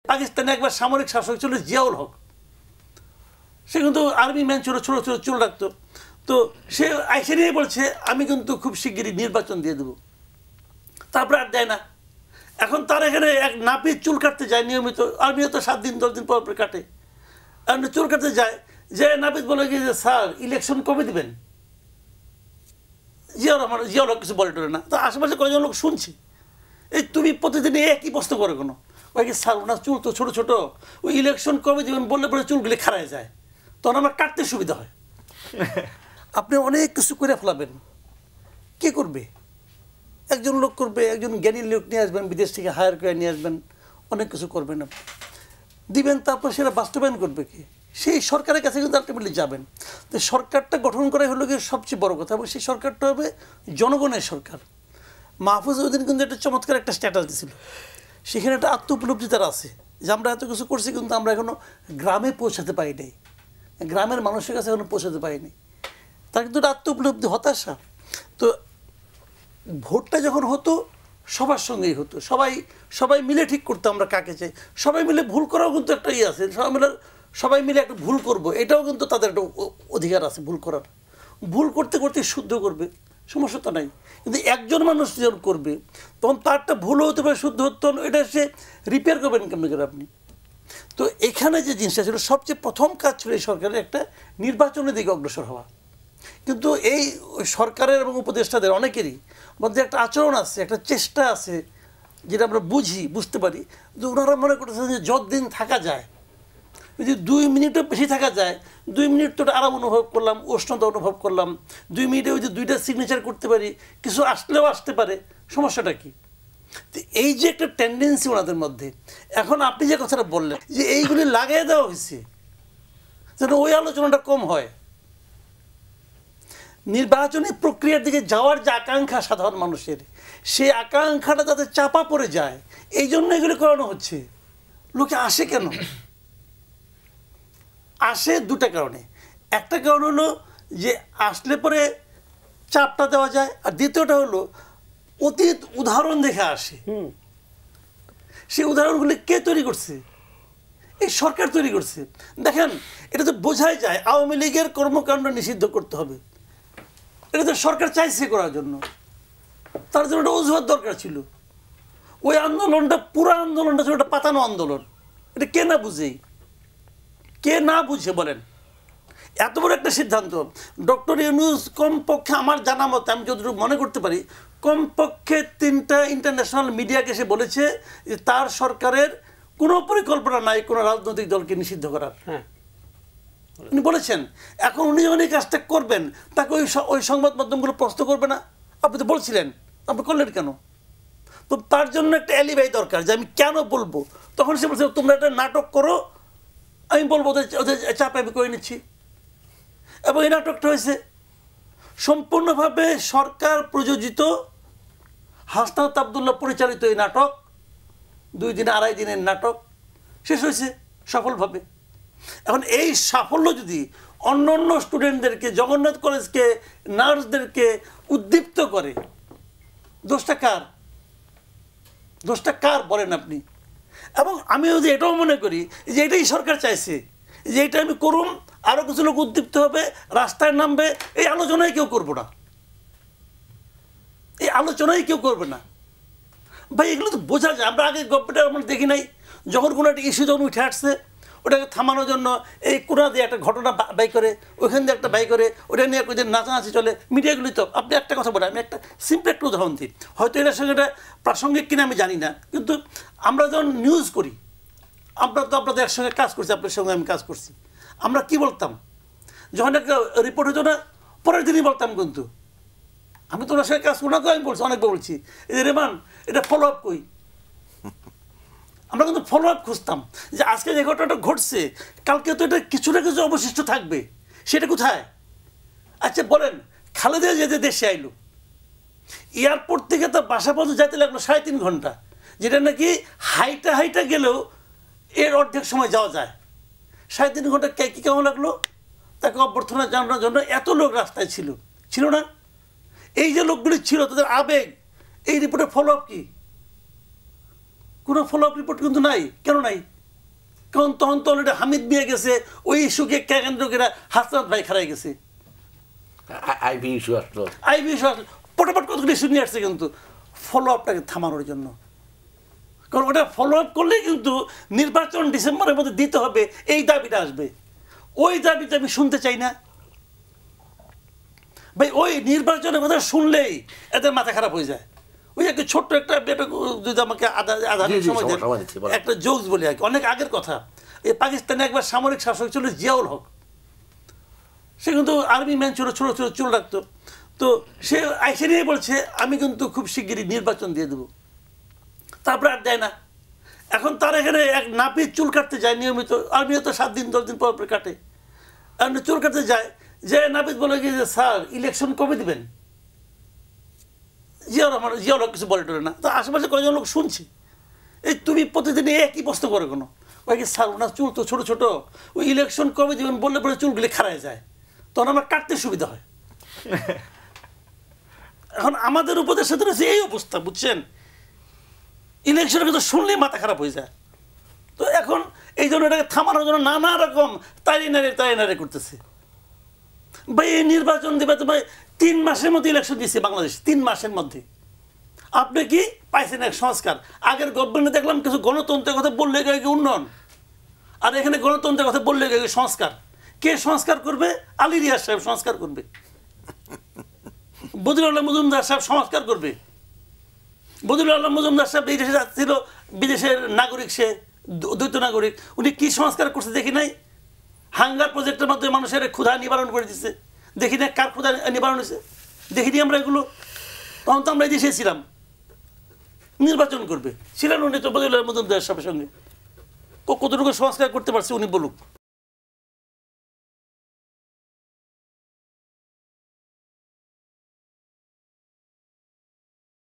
পাকিস্তানে একবার সামরিক শাসক ছিল জিয়াউল হক, সে কিন্তু আর্মি ম্যান ছিল, ছোটো ছোটো চুল রাখতো। তো সে আইসে নিয়ে বলছে আমি কিন্তু খুব শিগগিরই নির্বাচন দিয়ে দেবো। তারপরে আর দেয় না। এখন তার এখানে এক নাপিত চুল কাটতে যায় নিয়মিত, আর্মিও তো 7 দিন 10 দিন পর পর কাটে। চুল কাটতে যায়, যে নাপিত বলে কি যে স্যার ইলেকশন কবে দেবেন? জিয়াউল হক কিছু বলে টলে না। তো আশেপাশে কয়েকজন লোক শুনছি, এই তুমি প্রতিদিন একই প্রশ্ন করে কেন? ওই কি স্যার ওনার চুল তো ছোটো ছোটো, ওই ইলেকশন কবে দেবেন বললে পরে চুলগুলি খাড়ায় যায়, তখন আমার কাটতে সুবিধা হয়। আপনি অনেক কিছু করে ফেলাবেন, কে করবে? একজন লোক করবে, একজন জ্ঞানী লোক নিয়ে আসবেন, বিদেশ থেকে হায়ার করে নিয়ে আসবেন, অনেক কিছু করবেন দিবেন, তারপর সেটা বাস্তবায়ন করবে কি? সেই সরকারের কাছে কিন্তু আলটিমেটলি যাবেন। তো সরকারটা গঠন করাই হলো গিয়ে সবচেয়ে বড় কথা, এবং সেই সরকারটা হবে জনগণের সরকার। মাহফুজ উদ্দিন কিন্তু একটা চমৎকার একটা স্ট্যাটাস দিয়েছিল, সেখানে একটা আত্ম উপলব্ধি তার আছে যে আমরা এত কিছু করছি, কিন্তু আমরা এখনও গ্রামে পৌঁছাতে পারি নাই, গ্রামের মানুষের কাছে এখনো পৌঁছাতে পারিনি। তার কিন্তু একটা আত্ম উপলব্ধি, হতাশা। তো ভোটটা যখন হতো সবার সঙ্গেই হতো, সবাই মিলে ঠিক করতো আমরা কাকে চাই, সবাই মিলে ভুল করাও কিন্তু একটা ইয়ে আছে, সবাই মিলে একটা ভুল করব, এটাও কিন্তু তাদের একটা অধিকার আছে ভুল করার। ভুল করতে করতে শুদ্ধ করবে, সমস্যা তো নাই। কিন্তু একজন মানুষ যখন করবে তখন তারটা ভুলও হতে পারে, শুদ্ধ হতে, এটা সে রিপেয়ার করবেন কেমন করে আপনি? তো এখানে যে জিনিসটা ছিল, সবচেয়ে প্রথম কাজ ছিল এই সরকারের একটা নির্বাচনের দিকে অগ্রসর হওয়া। কিন্তু এই সরকারের এবং উপদেষ্টাদের অনেকেরই মধ্যে একটা আচরণ আছে, একটা চেষ্টা আছে, যেটা আমরা বুঝতে পারি, যে ওনারা মনে করতেছেন যে যতদিন থাকা যায়, যদি 2 মিনিটও বেশি থাকা যায়, 2 মিনিট তো আরাম অনুভব করলাম, উষ্ণতা অনুভব করলাম, 2 মিনিটে ওই যে 2টা সিগনেচার করতে পারি, কিছু আসলেও আসতে পারে, সমস্যাটা কি? তো এই যে একটা টেন্ডেন্সি ওনাদের মধ্যে, এখন আপনি যে কথাটা বললেন যে এইগুলি লাগিয়ে দেওয়া হয়েছে যেন ওই আলোচনাটা কম হয়, নির্বাচনী প্রক্রিয়ার দিকে যাওয়ার যে আকাঙ্ক্ষা সাধারণ মানুষের, সেই আকাঙ্ক্ষাটা যাতে চাপা পড়ে যায়, এই জন্য এগুলি করানো হচ্ছে। লোকে আসে কেন? আসে 2টা কারণে। একটা কারণ হলো যে আসলে পরে চাপটা দেওয়া যায়, আর দ্বিতীয়টা হলো অতীত উদাহরণ দেখে আসে। সেই উদাহরণগুলি কে তৈরি করছে? এই সরকার তৈরি করছে। দেখেন, এটা তো বোঝাই যায় আওয়ামী লীগের কর্মকাণ্ড নিষিদ্ধ করতে হবে, এটা তো সরকার চাইছে করার জন্য, তার জন্য একটা অজুহাত দরকার ছিল। ওই আন্দোলনটা, পুরো আন্দোলনটা ছিল একটা পাতানো আন্দোলন। এটা কে না বুঝে বলেন? এত বড় একটা সিদ্ধান্ত ডক্টর ইউনূস কমপক্ষে আমার জানা মতে, আমি যতটুকু মনে করতে পারি, কমপক্ষে 3টা ইন্টারন্যাশনাল মিডিয়াকে সে বলেছে যে তার সরকারের কোনো পরিকল্পনা নাই কোনো রাজনৈতিক দলকে নিষিদ্ধ করার। উনি বলেছেন। এখন উনি যখন এই কাজটা করবেন, তাকে ওই সংবাদ মাধ্যমগুলো প্রশ্ন করবে না? আপনি তো বলছিলেন, আপনি করলেন কেন? তো তার জন্য একটা অ্যালিবাই দরকার, যে আমি কেন বলবো। তখন সে বলছে তোমরা একটা নাটক করো, আমি বলবো ওদের চাপ আমি করে নিচ্ছি। এবং এই নাটকটা হয়েছে সম্পূর্ণভাবে সরকার প্রযোজিত, হাসনাত আবদুল্লাহ পরিচালিত এই নাটক, 2 দিন 2.5 দিনের নাটক শেষ হয়েছে সফলভাবে। এখন এই সাফল্য যদি অন্য স্টুডেন্টদেরকে, জগন্নাথ কলেজকে, নার্সদেরকে উদ্দীপ্ত করে, দোষটা কার বলেন আপনি? এবং আমি যদি এটাও মনে করি যে এটাই সরকার চাইছে, যে এটা আমি করুন, আরও কিছু লোক উদ্দীপ্ত হবে, রাস্তায় নামবে, এই আলোচনায় কেউ করবো না, ভাই। এগুলো তো বোঝা যায়। আমরা আগে গল্পটা আমরা দেখি নাই, যখন কোনো একটা ইস্যু যখন উঠে আসছে, ওটাকে থামানোর জন্য এই কোনা দিয়ে একটা ঘটনা বাই করে, ওইখান দিয়ে একটা বাই করে, ওটা নিয়ে যে নাচানাচি চলে মিডিয়াগুলি। তো আপনি একটা কথা বলেন, আমি একটা সিম্পল একটা উদাহরণ দিই, হয়তো এটার সঙ্গে এটা প্রাসঙ্গিক কিনা আমি জানি না, কিন্তু আমরা যখন নিউজ করি, আমরা তো আপনাদের একসঙ্গে কাজ করছি, আপনার সঙ্গে আমি কাজ করছি, আমরা কি বলতাম যখন একটা রিপোর্ট হতো না, পরের দিনই বলতাম। কিন্তু আমি তো ওনার সঙ্গে কাজ করি না, আমি বলছি, অনেকবার বলছি, এই যে রেমান এটা ফলো আপ কই, আমরা কিন্তু ফলো আপ খুঁজতাম যে আজকে যে ঘটনাটা ঘটছে, কালকে তো এটা কিছু না কিছু অবশিষ্ট থাকবে, সেটা কোথায়? আচ্ছা বলেন, খালেদা যেতে দেশে আইলো, এয়ারপোর্ট থেকে তো বাসা পর্যন্ত যেতে লাগলো 3.5 ঘন্টা, যেটা নাকি হাইটা গেলেও এর অর্ধেক সময় যাওয়া যায়। 3.5 ঘন্টা কি কেমন লাগলো? তাকে অভ্যর্থনা জানানোর জন্য এত লোক রাস্তায় ছিল না? এই যে লোকগুলি ছিল, তাদের আবেগ, এই রিপোর্টের ফলো আপ কি? কোনো ফলো আপ রিপোর্ট কিন্তু নাই। কেন নাই? কারণ তখন তো অলরেডি হামিদ বিয়ে গেছে, ওই ইস্যুকে কেন্দ্র করে হাসনাত ভাই খারাই গেছে, আইবি ইস্যু আসলো, পটাপট কতগুলো ইস্যু নিয়ে আসছে কিন্তু ফলো আপটাকে থামানোর জন্য। কারণ ওটা ফলো আপ করলে কিন্তু নির্বাচন ডিসেম্বরের মধ্যে দিতে হবে, এই দাবিটা আসবে। ওই দাবিটা আমি শুনতে চাই না ভাই। ওই নির্বাচনের কথা শুনলেই এদের মাথা খারাপ হয়ে যায়। ওই একটা ছোট্ট একটা যদি আমাকে আধা সময় দেন, একটা জোকস বলি আর কি, অনেক আগের কথা। এই পাকিস্তানে একবার সামরিক শাসক ছিল জিয়াউল হক, সে কিন্তু আর্মি ম্যান ছিল, ছোটো ছোটো চুল রাখতো। তো সে আইসে নিয়ে বলছে আমি কিন্তু খুব শিগগিরই নির্বাচন দিয়ে দেবো। তারপরে আর দেয় না। এখন তার এখানে এক নাপিত চুল কাটতে যায় নিয়মিত, আর্মিও তো 7 দিন 10 দিন পর পর কাটে। আর চুল কাটতে যায়, যে নাপিত বলে কি যে স্যার ইলেকশন কবে দিবেন? জিয়াউল হক কিছু বলে টলে না। তো আশেপাশে কয়েকজন লোক শুনছি, এই তুমি প্রতিদিন একই প্রশ্ন করে কোনো, ওই কি স্যার ওনার চুল তো ছোটো ছোটো, ওই ইলেকশন কবে দিবেন বললে পরে চুলগুলি খারায় যায়, তখন আমার কাটতে সুবিধা হয়। এখন আমাদের উপদেশের সাথে এই অবস্থা, বুঝছেন? ইলেকশনের কথা শুনলেই মাথা খারাপ হয়ে যায়। তো এখন এই জন্য এটাকে থামানোর জন্য নানা রকম তাই নারে করতেছে। ভাই এই নির্বাচন দেবে তো ভাই 3 মাসের মধ্যে ইলেকশন দিচ্ছে বাংলাদেশ, 3 মাসের মধ্যে। আপনি কি পাইছেন এক সংস্কার? আগের গভর্নমেন্টে দেখলাম কিছু গণতন্ত্রের কথা বললে গিয়ে উন্নয়ন, আর এখানে গণতন্ত্রের কথা বললে গিয়ে সংস্কার। কে সংস্কার করবে? আলী রিয়াজ সাহেব সংস্কার করবে, বদিউল আলম মজুমদার সাহেব সংস্কার করবে। বদিউল আলম মজুমদার সাহেব এই দেশে ছিল, বিদেশের নাগরিক, সে দ্বৈত নাগরিক, উনি কি সংস্কার করছে দেখি নাই? হাঙ্গার প্রজেক্টের মাধ্যমে মানুষের ক্ষুধা নিবারণ করে দিচ্ছে, দেখি না কার ক্ষুধা নিবারণ হয়েছে? দেখিনি আমরা এগুলো? তখন তো আমরা এই দেশে ছিলাম। নির্বাচন করবে ছিলেন উনি তো বদিউল আলম মজুমদার সাহেবের সঙ্গে, কতটুকু সংস্কার করতে পারছে উনি বলুক।